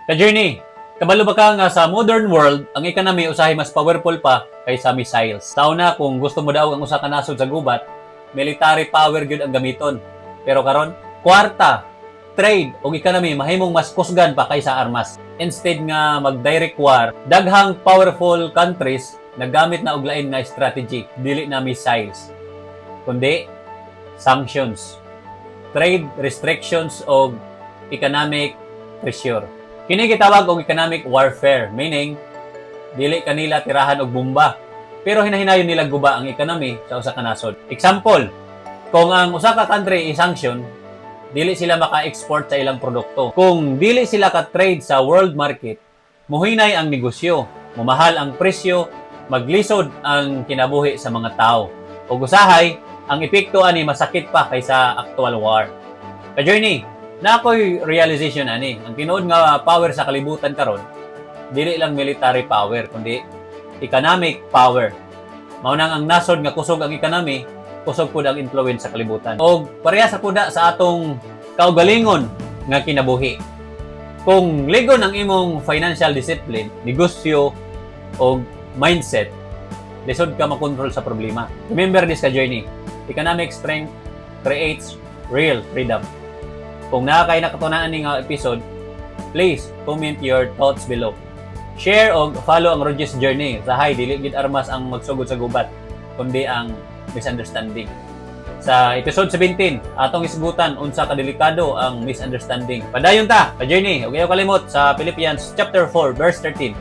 Ka-journey, kabalo ba ka nga sa modern world, ang economy usahay mas powerful pa kaysa missiles. Sauna kung gusto mo daw ang usa ka nasod sa gubat, military power gyud ang gamiton. Pero karon, kwarta, trade ug economy mahimong mas kusgan pa kaysa armas. Instead nga mag-direct war, daghang powerful countries naggamit na og lain nga strategy, dili na missiles, kundi sanctions, trade restrictions o economic pressure. Kini gitawag og economic warfare, meaning dili kanila tirahan og bomba, pero hinahinayon nila guba ang economy sa usa ka nasod. Example, kung ang usa ka country i-sanction, dili sila maka-export sa ilang produkto. Kung dili sila ka-trade sa world market, muhinay ang negosyo, mumahal ang presyo, maglisod ang kinabuhi sa mga tao. Ug usahay, ang epekto ani masakit pa kaysa actual war. Ka-journey, na ako'y realization ani, ang tinuod nga power sa kalibutan karon, dili lang military power, kundi economic power. Mao nang ang nasod nga kusog ang economy, kusog pud ang influence sa kalibutan. Og pareha sa puda sa atong kaugalingon nga kinabuhi. Kung ligon ang imong financial discipline, negosyo o mindset, lisod ka makontrol sa problema. Remember this ka-journey. Economic strength creates real freedom. Kung nakakay nakatunan ni nga episode, please comment your thoughts below. Share o follow ang Roger's Journey. Sahay, dili gid armas ang magsugod sa gubat, kundi ang misunderstanding. Sa episode 17, atong isgutan unsa ka delikado ang misunderstanding. Padayon ta, ka-journey. Huwag kayo kalimot sa Philippians chapter 4 verse 13.